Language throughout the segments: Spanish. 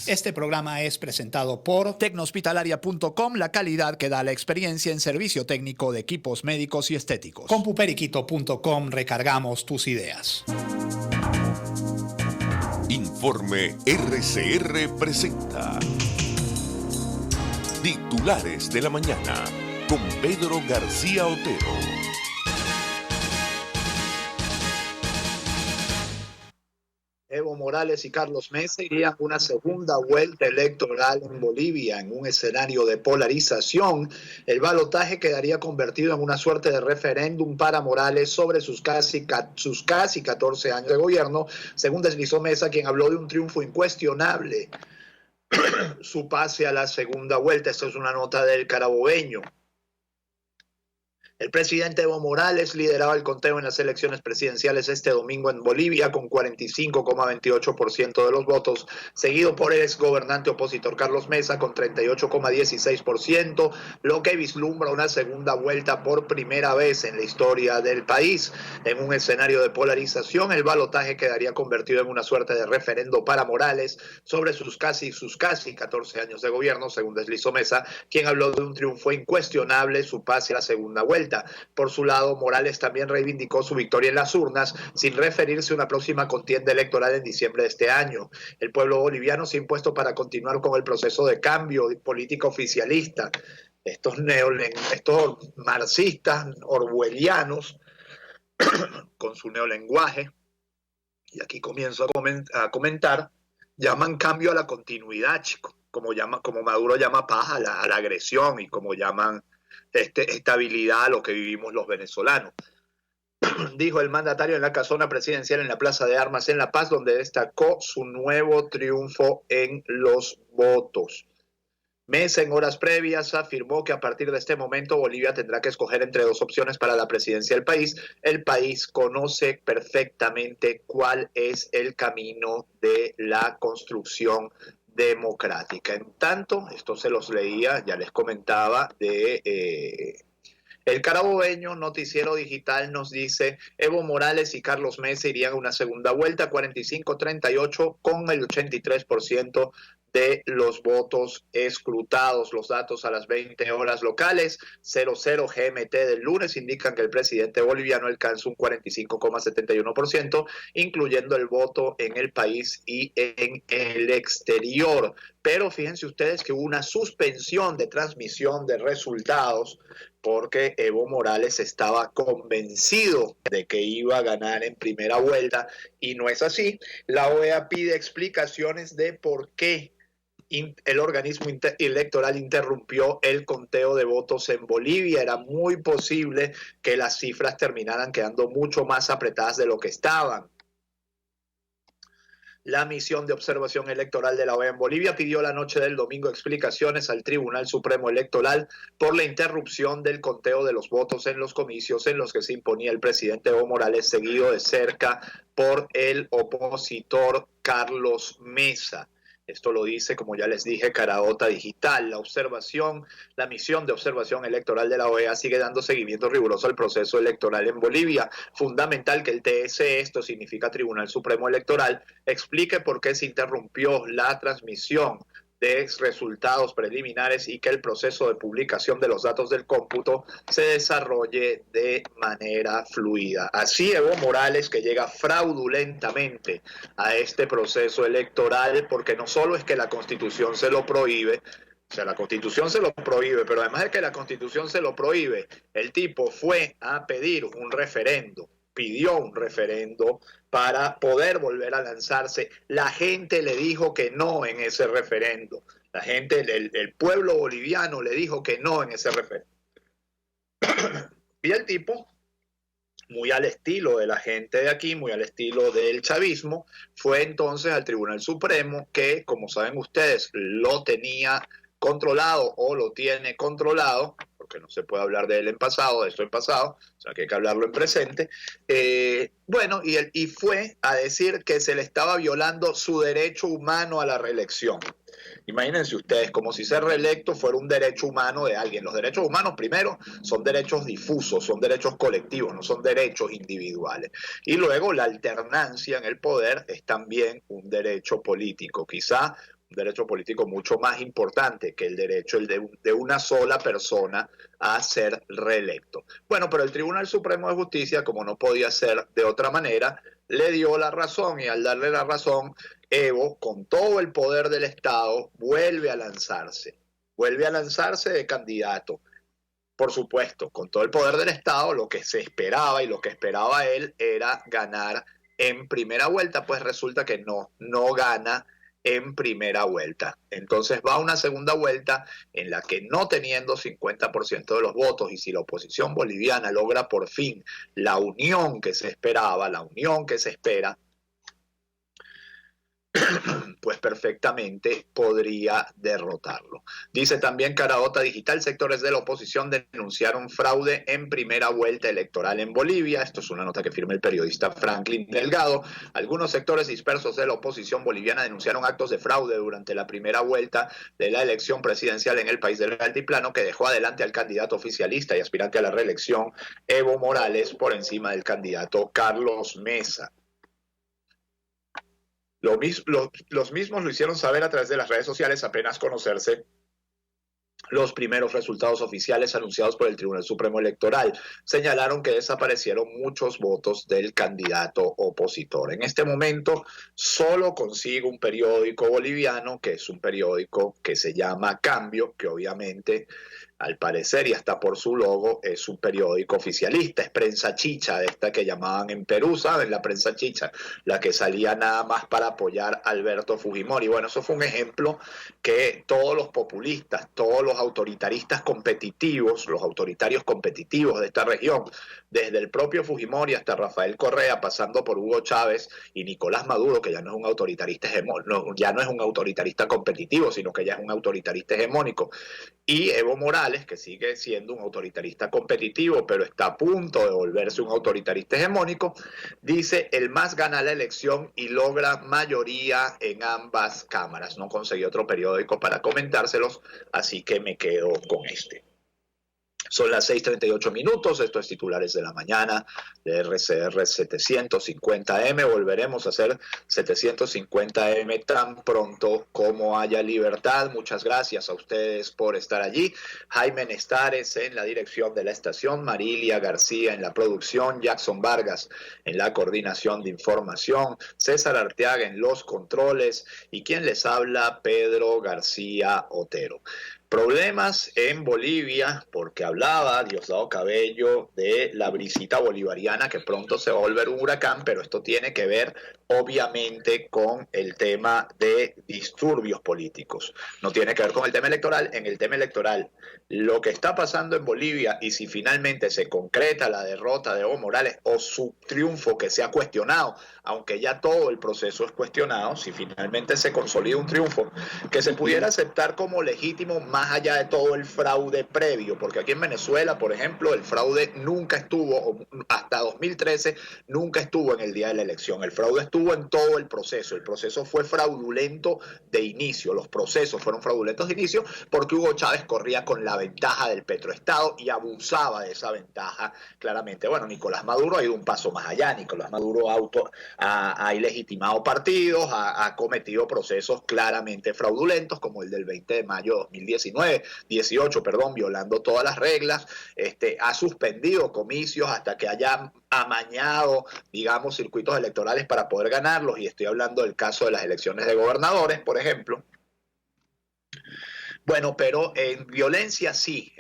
Este programa es presentado por Tecnohospitalaria.com, la calidad que da la experiencia en servicio técnico de equipos médicos y estéticos. Compuperiquito.com, recargamos tus ideas. Informe RCR presenta Titulares de la Mañana con Pedro García Otero. Evo Morales y Carlos Mesa irían a una segunda vuelta electoral en Bolivia en un escenario de polarización. El balotaje quedaría convertido en una suerte de referéndum para Morales sobre sus casi 14 años de gobierno, según deslizó Mesa, quien habló de un triunfo incuestionable. Su pase a la segunda vuelta. Esta es una nota del Carabobeño. El presidente Evo Morales lideraba el conteo en las elecciones presidenciales este domingo en Bolivia con 45,28% de los votos, seguido por el exgobernante opositor Carlos Mesa con 38,16%, lo que vislumbra una segunda vuelta por primera vez en la historia del país. En un escenario de polarización, el balotaje quedaría convertido en una suerte de referendo para Morales sobre sus casi 14 años de gobierno, según deslizó Mesa, quien habló de un triunfo incuestionable, su pase a la segunda vuelta. Por su lado, Morales también reivindicó su victoria en las urnas, sin referirse a una próxima contienda electoral en diciembre de este año. El pueblo boliviano se ha impuesto para continuar con el proceso de cambio político oficialista. Estos marxistas orwellianos, con su neolenguaje, y aquí comienzo a comentar, llaman cambio a la continuidad, chico, como Maduro llama paz a la agresión, y como llaman estabilidad a lo que vivimos los venezolanos. Dijo el mandatario en la casona presidencial en la Plaza de Armas en La Paz, donde destacó su nuevo triunfo en los votos. Mesa, en horas previas, afirmó que a partir de este momento Bolivia tendrá que escoger entre dos opciones para la presidencia del país. El país conoce perfectamente cuál es el camino de la construcción democrática. En tanto, esto se los leía, ya les comentaba, de El Carabobeño, noticiero digital, nos dice: Evo Morales y Carlos Mesa irían a una segunda vuelta, 45-38, con el 83% de los votos escrutados. Los datos a las 20 horas locales, 00 GMT del lunes, indican que el presidente boliviano alcanza un 45,71%, incluyendo el voto en el país y en el exterior. Pero fíjense ustedes que hubo una suspensión de transmisión de resultados porque Evo Morales estaba convencido de que iba a ganar en primera vuelta, y no es así. La OEA pide explicaciones de por qué el organismo electoral interrumpió el conteo de votos en Bolivia. Era muy posible que las cifras terminaran quedando mucho más apretadas de lo que estaban. La misión de observación electoral de la OEA en Bolivia pidió la noche del domingo explicaciones al Tribunal Supremo Electoral por la interrupción del conteo de los votos en los comicios en los que se imponía el presidente Evo Morales, seguido de cerca por el opositor Carlos Mesa. Esto lo dice, como ya les dije, Caraota Digital. La misión de observación electoral de la OEA sigue dando seguimiento riguroso al proceso electoral en Bolivia. Fundamental que el TSE, esto significa Tribunal Supremo Electoral, explique por qué se interrumpió la transmisión de resultados preliminares y que el proceso de publicación de los datos del cómputo se desarrolle de manera fluida. Así, Evo Morales, que llega fraudulentamente a este proceso electoral, porque no solo es que la Constitución se lo prohíbe, o sea, la Constitución se lo prohíbe, pero además de que la Constitución se lo prohíbe, el tipo fue a pedir un referendo, pidió un referendo para poder volver a lanzarse. La gente le dijo que no en ese referendo. La gente, el pueblo boliviano le dijo que no en ese referendo. Y el tipo, muy al estilo de la gente de aquí, muy al estilo del chavismo, fue entonces al Tribunal Supremo, que, como saben ustedes, lo tenía controlado o lo tiene controlado, porque no se puede hablar de él en pasado, de esto en pasado, o sea que hay que hablarlo en presente. Y fue a decir que se le estaba violando su derecho humano a la reelección. Imagínense ustedes, como si ser reelecto fuera un derecho humano de alguien. Los derechos humanos, primero, son derechos difusos, son derechos colectivos, no son derechos individuales. Y luego la alternancia en el poder es también un derecho político. Quizá un derecho político mucho más importante que el derecho de una sola persona a ser reelecto. Bueno, pero el Tribunal Supremo de Justicia, como no podía ser de otra manera, le dio la razón, y al darle la razón, Evo, con todo el poder del Estado, vuelve a lanzarse de candidato. Por supuesto, con todo el poder del Estado, lo que se esperaba y lo que esperaba él era ganar en primera vuelta, pues resulta que no gana en primera vuelta. Entonces va a una segunda vuelta en la que, no teniendo 50% de los votos, y si la oposición boliviana logra por fin la unión que se esperaba, la unión que se espera, pues perfectamente podría derrotarlo. Dice también Caraota Digital, sectores de la oposición denunciaron fraude en primera vuelta electoral en Bolivia. Esto es una nota que firma el periodista Franklin Delgado. Algunos sectores dispersos de la oposición boliviana denunciaron actos de fraude durante la primera vuelta de la elección presidencial en el país del Altiplano, que dejó adelante al candidato oficialista y aspirante a la reelección Evo Morales por encima del candidato Carlos Mesa. Los mismos lo hicieron saber a través de las redes sociales apenas conocerse los primeros resultados oficiales anunciados por el Tribunal Supremo Electoral. Señalaron que desaparecieron muchos votos del candidato opositor. En este momento solo consigo un periódico boliviano, que es un periódico que se llama Cambio, que obviamente, al parecer, y hasta por su logo, es un periódico oficialista, es prensa chicha, de esta que llamaban en Perú, ¿saben? La prensa chicha, la que salía nada más para apoyar a Alberto Fujimori. Bueno, eso fue un ejemplo que todos los populistas, todos los autoritaristas competitivos, los autoritarios competitivos de esta región, desde el propio Fujimori hasta Rafael Correa, pasando por Hugo Chávez y Nicolás Maduro, que ya no es un autoritarista ya no es un autoritarista competitivo, sino que ya es un autoritarista hegemónico, y Evo Morales, que sigue siendo un autoritarista competitivo, pero está a punto de volverse un autoritarista hegemónico, dice: el MAS gana la elección y logra mayoría en ambas cámaras. No conseguí otro periódico para comentárselos, así que me quedo con este. Son las 6:38 minutos, esto es Titulares de la Mañana de RCR 750M. Volveremos a hacer 750M tan pronto como haya libertad. Muchas gracias a ustedes por estar allí. Jaime Nestares en la dirección de la estación, Marilia García en la producción, Jackson Vargas en la coordinación de información, César Arteaga en los controles, y quien les habla, Pedro García Otero. Problemas en Bolivia, porque hablaba Diosdado Cabello de la brisita bolivariana que pronto se va a volver un huracán, pero esto tiene que ver obviamente con el tema de disturbios políticos. No tiene que ver con el tema electoral. En el tema electoral, lo que está pasando en Bolivia, y si finalmente se concreta la derrota de Evo Morales o su triunfo, que se ha cuestionado, aunque ya todo el proceso es cuestionado, si finalmente se consolida un triunfo que se pudiera aceptar como legítimo, más allá de todo el fraude previo, porque aquí en Venezuela, por ejemplo, el fraude nunca estuvo, hasta 2013, nunca estuvo en el día de la elección. El fraude estuvo en todo el proceso fue fraudulento de inicio, los procesos fueron fraudulentos de inicio, porque Hugo Chávez corría con la ventaja del petroestado y abusaba de esa ventaja claramente. Bueno, Nicolás Maduro ha ido un paso más allá. Nicolás Maduro ha ilegitimado partidos, ha cometido procesos claramente fraudulentos, como el del 20 de mayo de 18, violando todas las reglas, ha suspendido comicios hasta que haya amañado, digamos, circuitos electorales para poder ganarlos, y estoy hablando del caso de las elecciones de gobernadores, por ejemplo. Bueno, pero en violencia sí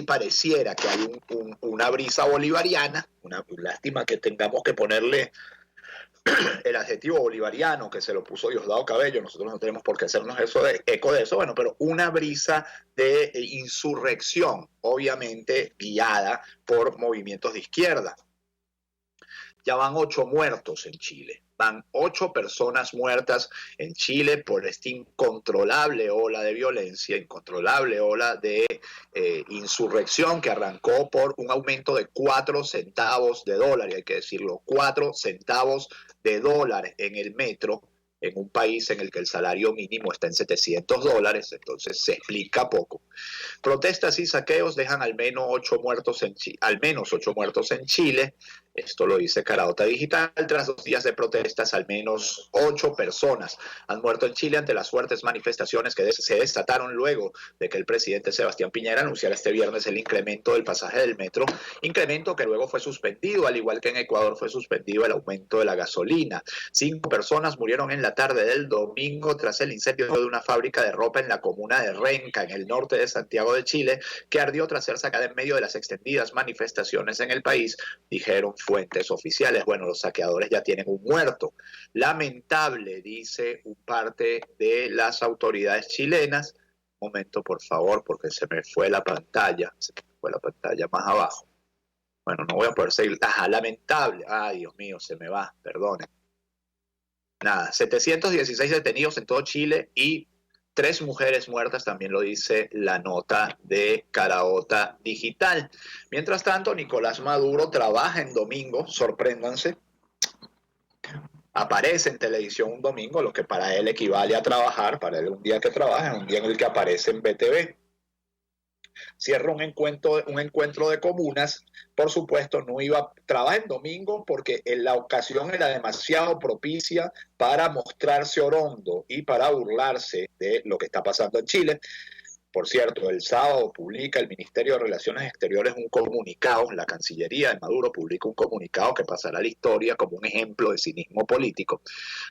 pareciera que hay una brisa bolivariana. Una lástima que tengamos que ponerle el adjetivo bolivariano que se lo puso Diosdado Cabello. Nosotros no tenemos por qué hacernos eco de eso. Bueno, pero una brisa de insurrección, obviamente guiada por movimientos de izquierda. Ya van 8 muertos en Chile. Van 8 personas muertas en Chile por esta incontrolable ola de violencia, incontrolable ola de insurrección, que arrancó por un aumento de 4 centavos de dólar, y hay que decirlo, 4 centavos de dólar en el metro, en un país en el que el salario mínimo está en $700, entonces se explica poco. Protestas y saqueos dejan al menos 8 muertos en Chile. Esto lo dice Caraota Digital. Tras 2 días de protestas, al menos 8 personas han muerto en Chile ante las fuertes manifestaciones que se desataron luego de que el presidente Sebastián Piñera anunciara este viernes el incremento del pasaje del metro, incremento que luego fue suspendido, al igual que en Ecuador fue suspendido el aumento de la gasolina. 5 personas murieron en la tarde del domingo tras el incendio de una fábrica de ropa en la comuna de Renca, en el norte de Santiago de Chile, que ardió tras ser sacada en medio de las extendidas manifestaciones en el país, dijeron fuentes oficiales. Bueno, los saqueadores ya tienen un muerto. Lamentable, dice un parte de las autoridades chilenas. Un momento, por favor, porque se me fue la pantalla más abajo. Bueno, no voy a poder seguir. Ajá, lamentable. Ay, Dios mío, se me va, perdonen. Nada, 716 detenidos en todo Chile y 3 mujeres muertas, también lo dice la nota de Caraota Digital. Mientras tanto, Nicolás Maduro trabaja en domingo, sorpréndanse. Aparece en televisión un domingo, lo que para él equivale a trabajar. Para él un día que trabaja es un día en el que aparece en BTV. Cierra un encuentro de comunas. Por supuesto, trabaja en domingo porque en la ocasión era demasiado propicia para mostrarse orondo y para burlarse de lo que está pasando en Chile. Por cierto, el sábado publica el Ministerio de Relaciones Exteriores un comunicado, la Cancillería de Maduro publica un comunicado que pasará a la historia como un ejemplo de cinismo político.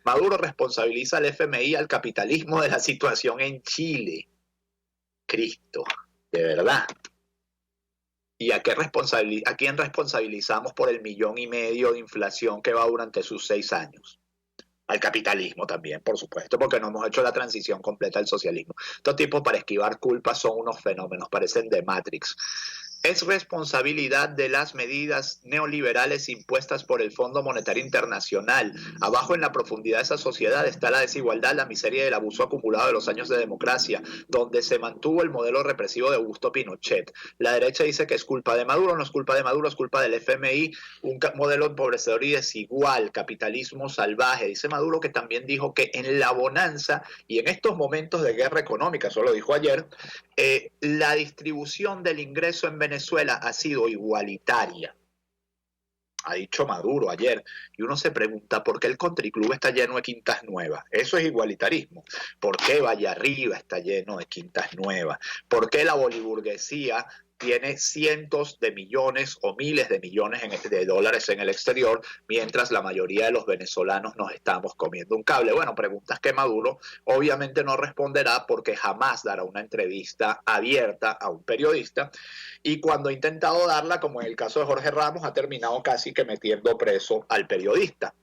Maduro responsabiliza al FMI, al capitalismo, de la situación en Chile. Cristo, de verdad. ¿Y a quién responsabilizamos por el 1,5 millones de inflación que va durante sus 6 años? Al capitalismo también, por supuesto, porque no hemos hecho la transición completa al socialismo. Estos tipos, para esquivar culpas, son unos fenómenos, parecen de Matrix. Es responsabilidad de las medidas neoliberales impuestas por el Fondo Monetario Internacional. Abajo, en la profundidad de esa sociedad, está la desigualdad, la miseria y el abuso acumulado de los años de democracia, donde se mantuvo el modelo represivo de Augusto Pinochet. La derecha dice que es culpa de Maduro, no es culpa de Maduro, es culpa del FMI, un modelo empobrecedor y desigual, capitalismo salvaje. Dice Maduro, que también dijo que en la bonanza y en estos momentos de guerra económica, eso lo dijo ayer, la distribución del ingreso en Venezuela ha sido igualitaria. Ha dicho Maduro ayer. Y uno se pregunta por qué el Country Club está lleno de quintas nuevas. Eso es igualitarismo. ¿Por qué Valle Arriba está lleno de quintas nuevas? ¿Por qué la boliburguesía tiene cientos de millones o miles de millones de dólares en el exterior, mientras la mayoría de los venezolanos nos estamos comiendo un cable? Bueno, preguntas que Maduro obviamente no responderá, porque jamás dará una entrevista abierta a un periodista, y cuando ha intentado darla, como en el caso de Jorge Ramos, ha terminado casi que metiendo preso al periodista,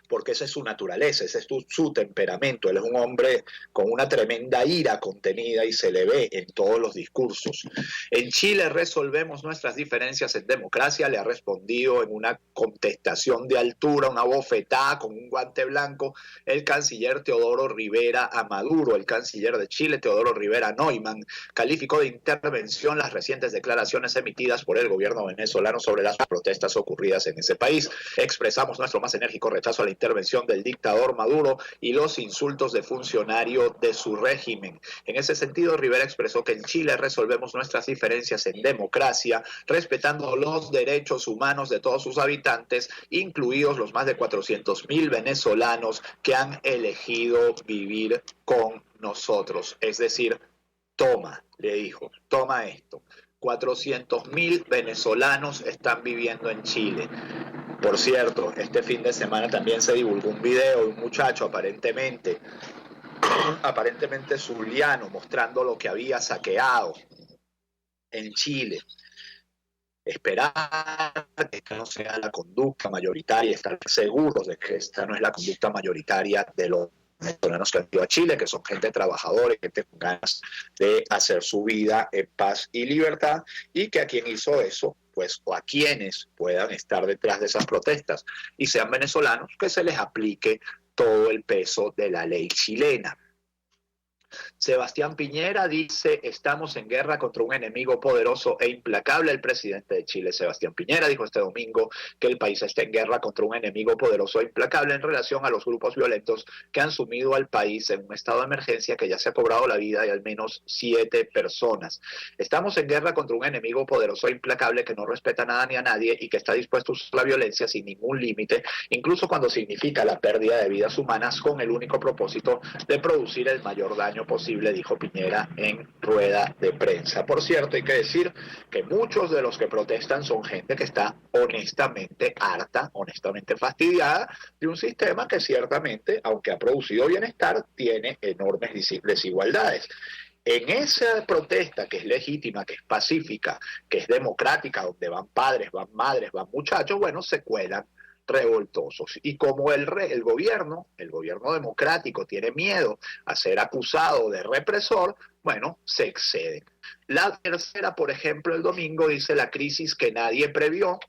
porque esa es su naturaleza, ese es su temperamento. Él es un hombre con una tremenda ira contenida y se le ve en todos los discursos. En Chile resolvemos nuestras diferencias en democracia, le ha respondido en una contestación de altura, una bofetada con un guante blanco, el canciller Teodoro Rivera a Maduro. El canciller de Chile, Teodoro Rivera Neumann, calificó de intervención las recientes declaraciones emitidas por el gobierno venezolano sobre las protestas ocurridas en ese país. Expresamos nuestro más enérgico rechazo a la intervención del dictador Maduro y los insultos de funcionarios de su régimen. En ese sentido, Rivera expresó que en Chile resolvemos nuestras diferencias en democracia, respetando los derechos humanos de todos sus habitantes, incluidos los más de 400,000 venezolanos que han elegido vivir con nosotros. Es decir, toma, le dijo, toma esto. 400,000 venezolanos están viviendo en Chile. Por cierto, este fin de semana también se divulgó un video de un muchacho aparentemente zuliano, mostrando lo que había saqueado en Chile. Esperar que esta no sea la conducta mayoritaria, estar seguros de que esta no es la conducta mayoritaria de los venezolanos que han ido a Chile, que son gente trabajadora, gente con ganas de hacer su vida en paz y libertad, y que a quien hizo eso, pues, o a quienes puedan estar detrás de esas protestas y sean venezolanos, que se les aplique todo el peso de la ley chilena. Sebastián Piñera dice, estamos en guerra contra un enemigo poderoso e implacable. El presidente de Chile, Sebastián Piñera, dijo este domingo que el país está en guerra contra un enemigo poderoso e implacable en relación a los grupos violentos que han sumido al país en un estado de emergencia que ya se ha cobrado la vida de al menos 7 personas. Estamos en guerra contra un enemigo poderoso e implacable que no respeta nada ni a nadie y que está dispuesto a usar la violencia sin ningún límite, incluso cuando significa la pérdida de vidas humanas, con el único propósito de producir el mayor daño posible, dijo Piñera en rueda de prensa. Por cierto, hay que decir que muchos de los que protestan son gente que está honestamente harta, honestamente fastidiada de un sistema que ciertamente, aunque ha producido bienestar, tiene enormes desigualdades. En esa protesta, que es legítima, que es pacífica, que es democrática, donde van padres, van madres, van muchachos, bueno, se cuelan revoltosos. Y como el gobierno democrático tiene miedo a ser acusado de represor, bueno, se exceden. La tercera, por ejemplo, el domingo dice la crisis que nadie previó.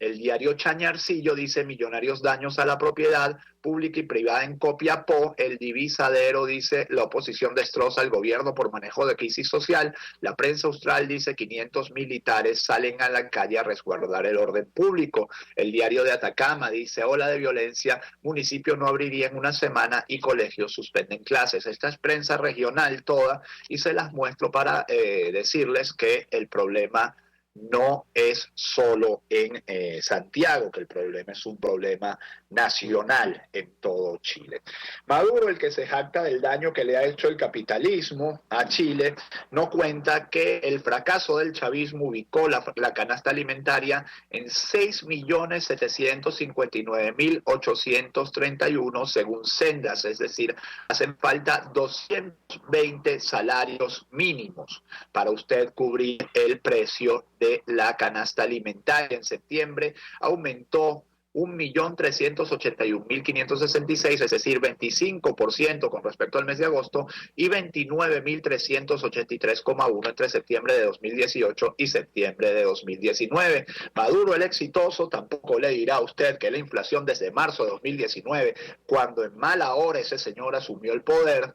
El diario Chañarcillo dice millonarios daños a la propiedad pública y privada en Copiapó. El Divisadero dice la oposición destroza al gobierno por manejo de crisis social. La prensa austral dice 500 militares salen a la calle a resguardar el orden público. El diario de Atacama dice ola de violencia, municipio no abriría en una semana y colegios suspenden clases. Esta es prensa regional toda y se las muestro para decirles que el problema no es solo en Santiago, que el problema es un problema nacional en todo Chile. Maduro, el que se jacta del daño que le ha hecho el capitalismo a Chile, no cuenta que el fracaso del chavismo ubicó la canasta alimentaria en 6.759.831 según Sendas, es decir, hacen falta 220 salarios mínimos para usted cubrir el precio de la canasta alimentaria. En septiembre aumentó 1.381.566, es decir, 25% con respecto al mes de agosto, y 29.383,1 entre septiembre de 2018 y septiembre de 2019. Maduro, el exitoso, tampoco le dirá a usted que la inflación desde marzo de 2019, cuando en mala hora ese señor asumió el poder,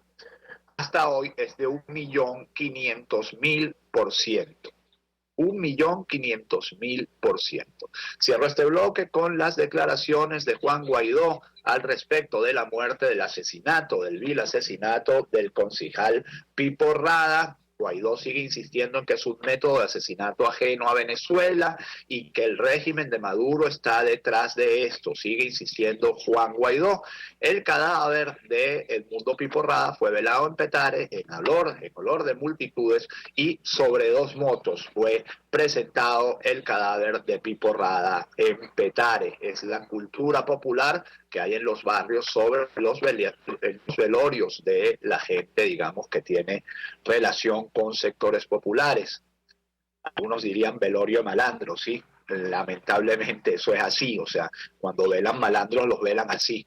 hasta hoy es de 1.500.000%. 1.500.000%. Cierro este bloque con las declaraciones de Juan Guaidó al respecto de la muerte, del asesinato, del vil asesinato del concejal Pipo Rada. Guaidó sigue insistiendo en que es un método de asesinato ajeno a Venezuela y que el régimen de Maduro está detrás de esto. Sigue insistiendo Juan Guaidó. El cadáver de Edmundo Pipo Rada fue velado en Petare en olor de multitudes, y sobre 2 motos fue presentado el cadáver de Pipo Rada en Petare. Es la cultura popular que hay en los barrios sobre los velorios de la gente, digamos, que tiene relación con sectores populares. Algunos dirían velorio de malandros, ¿sí? Lamentablemente eso es así, o sea, cuando velan malandros los velan así,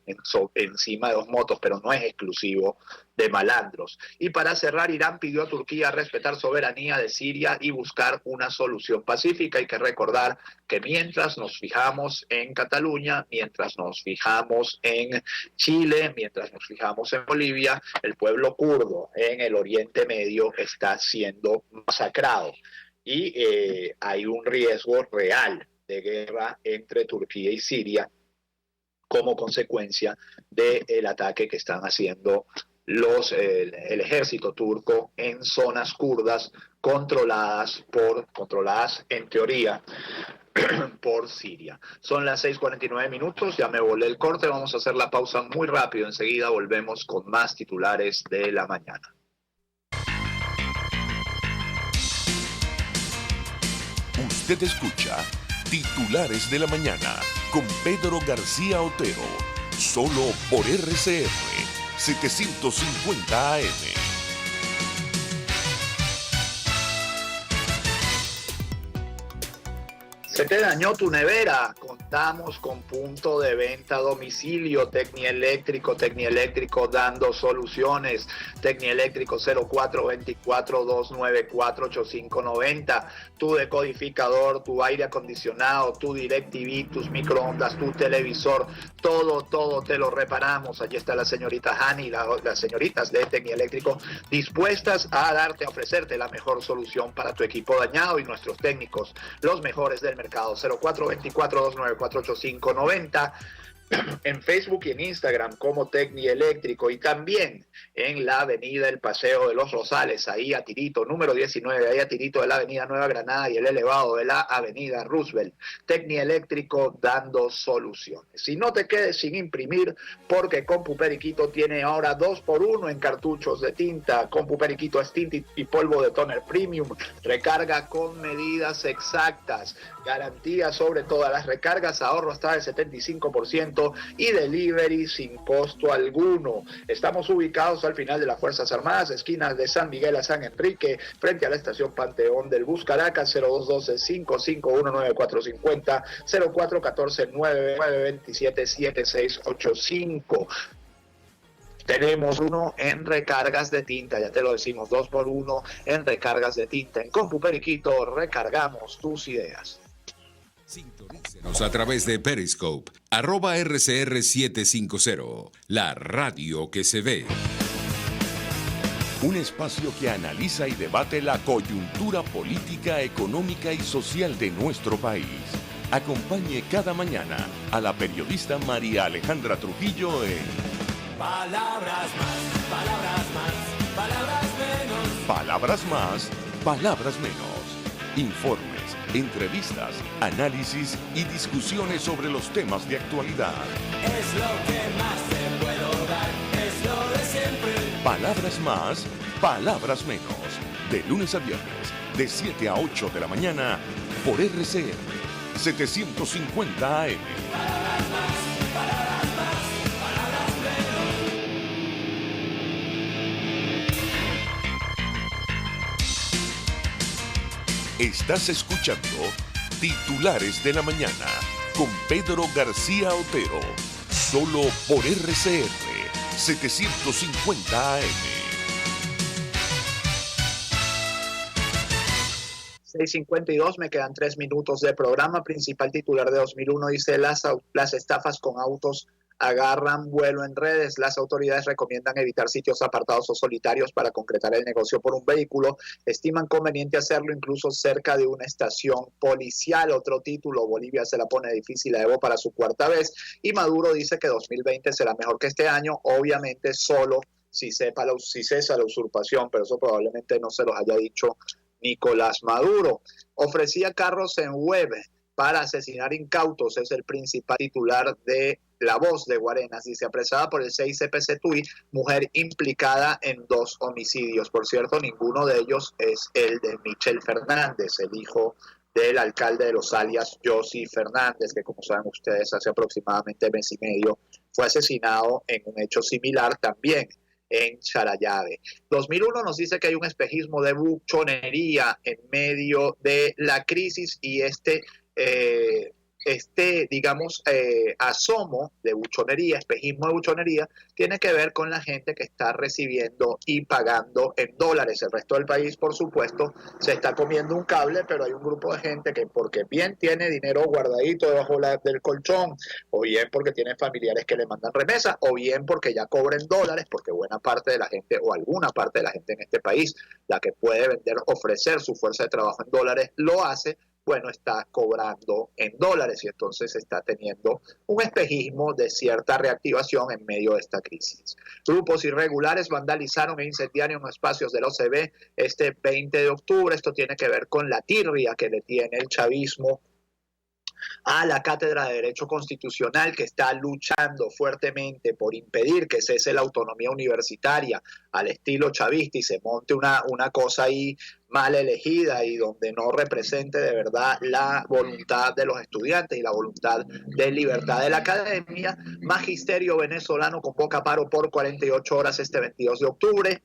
encima de 2 motos, pero no es exclusivo de malandros. Y para cerrar, Irán pidió a Turquía respetar soberanía de Siria y buscar una solución pacífica. Hay que recordar que mientras nos fijamos en Cataluña, mientras nos fijamos en Chile, mientras nos fijamos en Bolivia, el pueblo kurdo en el Oriente Medio está siendo masacrado. Y hay un riesgo real de guerra entre Turquía y Siria como consecuencia del ataque que están haciendo el ejército turco en zonas kurdas controladas en teoría por Siria. Son las 6:49 minutos, ya me volé el corte, vamos a hacer la pausa muy rápido, enseguida volvemos con más titulares de la mañana. Usted escucha Titulares de la Mañana con Pedro García Otero, solo por RCR 750 AM. ¿Se te dañó tu nevera? Contamos con punto de venta a domicilio. Tecnieléctrico dando soluciones. Tecnieléctrico 0424-294-8590. Tu decodificador, tu aire acondicionado, tu DirecTV, tus microondas, tu televisor, todo te lo reparamos. Allí está la señorita Hani, las señoritas de Tecnieléctrico dispuestas a ofrecerte la mejor solución para tu equipo dañado, y nuestros técnicos, los mejores del mercado. 0424-294-8590 en Facebook y en Instagram como Tecnieléctrico, y también en la avenida El Paseo de los Rosales, ahí a tirito, número 19, ahí a tirito de la avenida Nueva Granada y el elevado de la avenida Roosevelt. Tecnieléctrico dando soluciones. Si no te quedes sin imprimir, porque Compu Periquito tiene ahora 2x1 en cartuchos de tinta. Compu Periquito es tinta y polvo de toner premium, recarga con medidas exactas, garantía sobre todas las recargas, ahorro hasta del 75% y delivery sin costo alguno. Estamos ubicados al final de las Fuerzas Armadas, esquinas de San Miguel a San Enrique, frente a la estación Panteón del Bus Caracas. 0212-551-9450, 0414-927-7685. Tenemos uno en recargas de tinta, ya te lo decimos, 2x1 en recargas de tinta. En Compu Periquito recargamos tus ideas. Sintonícenos a través de Periscope, @RCR750, la radio que se ve. Un espacio que analiza y debate la coyuntura política, económica y social de nuestro país. Acompañe cada mañana a la periodista María Alejandra Trujillo en Palabras más, palabras más, palabras menos. Palabras más, palabras menos. Informes, entrevistas, análisis y discusiones sobre los temas de actualidad. Es lo que más te puedo dar, es lo de siempre. Palabras más, palabras menos. De lunes a viernes, de 7 a 8 de la mañana, por RCR 750 AM. Palabras más, palabras más, palabras menos. Estás escuchando Titulares de la Mañana con Pedro García Otero, solo por RCR 750 AM. 6:52, me quedan 3 minutos de programa. Principal titular de 2001 dice: las estafas con autos agarran vuelo en redes. Las autoridades recomiendan evitar sitios apartados o solitarios para concretar el negocio por un vehículo. Estiman conveniente hacerlo incluso cerca de una estación policial. Otro título: Bolivia se la pone difícil a Evo para su cuarta vez. Y Maduro dice que 2020 será mejor que este año, obviamente solo si cesa la usurpación, pero eso probablemente no se los haya dicho Nicolás Maduro. Ofrecía carros en web para asesinar incautos, es el principal titular de La Voz de Guarenas. Dice: apresada por el CICPC Tui, mujer implicada en 2 homicidios. Por cierto, ninguno de ellos es el de Michel Fernández, el hijo del alcalde de Los Alias, Yossi Fernández, que, como saben ustedes, hace aproximadamente mes y medio fue asesinado en un hecho similar también en Charallave. 2001 nos dice que hay un espejismo de buchonería en medio de la crisis, y asomo de buchonería, espejismo de buchonería, tiene que ver con la gente que está recibiendo y pagando en dólares. El resto del país, por supuesto, se está comiendo un cable, pero hay un grupo de gente que, porque bien tiene dinero guardadito debajo del colchón, o bien porque tiene familiares que le mandan remesas, o bien porque ya cobren dólares, porque buena parte de la gente, o alguna parte de la gente en este país, la que puede ofrecer su fuerza de trabajo en dólares, lo hace. Bueno, está cobrando en dólares, y entonces está teniendo un espejismo de cierta reactivación en medio de esta crisis. Grupos irregulares vandalizaron e incendiaron espacios del OCB este 20 de octubre. Esto tiene que ver con la tirria que le tiene el chavismo a la Cátedra de Derecho Constitucional, que está luchando fuertemente por impedir que cese la autonomía universitaria al estilo chavista y se monte una cosa ahí mal elegida y donde no represente de verdad la voluntad de los estudiantes y la voluntad de libertad de la academia. Magisterio venezolano convoca paro por 48 horas este 22 de octubre.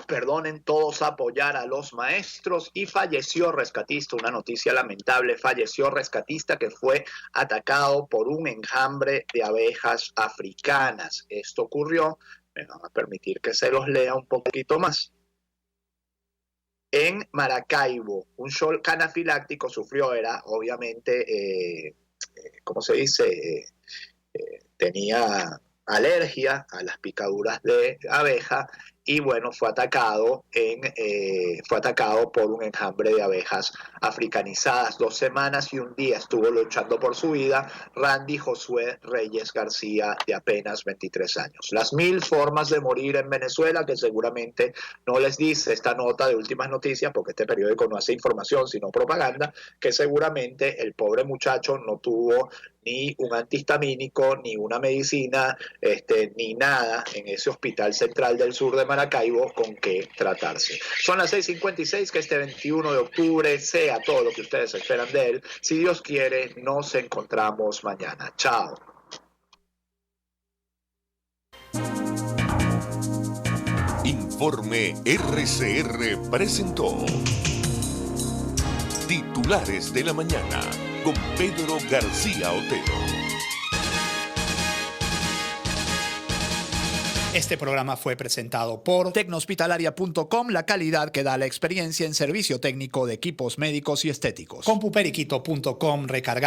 perdonen, todos a apoyar a los maestros. Y falleció rescatista, una noticia lamentable, falleció rescatista que fue atacado por un enjambre de abejas africanas. Esto ocurrió, me van a permitir que se los lea un poquito más. En Maracaibo, un shock anafiláctico sufrió, era obviamente, ¿cómo se dice? Tenía alergia a las picaduras de abeja y bueno, fue atacado por un enjambre de abejas africanizadas. 2 semanas y un día estuvo luchando por su vida Randy Josué Reyes García, de apenas 23 años. Las 1000 formas de morir en Venezuela, que seguramente no les dice esta nota de Últimas Noticias, porque este periódico no hace información sino propaganda, que seguramente el pobre muchacho no tuvo ni un antihistamínico, ni una medicina, ni nada en ese hospital central del sur de Maracaibo con que tratarse. Son las 6:56, que este 21 de octubre sea todo lo que ustedes esperan de él. Si Dios quiere, nos encontramos mañana. Chao. Informe RCR presentó Titulares de la Mañana con Pedro García Otero. Este programa fue presentado por Tecnohospitalaria.com, la calidad que da la experiencia en servicio técnico de equipos médicos y estéticos. CompuPeriquito.com, recargamos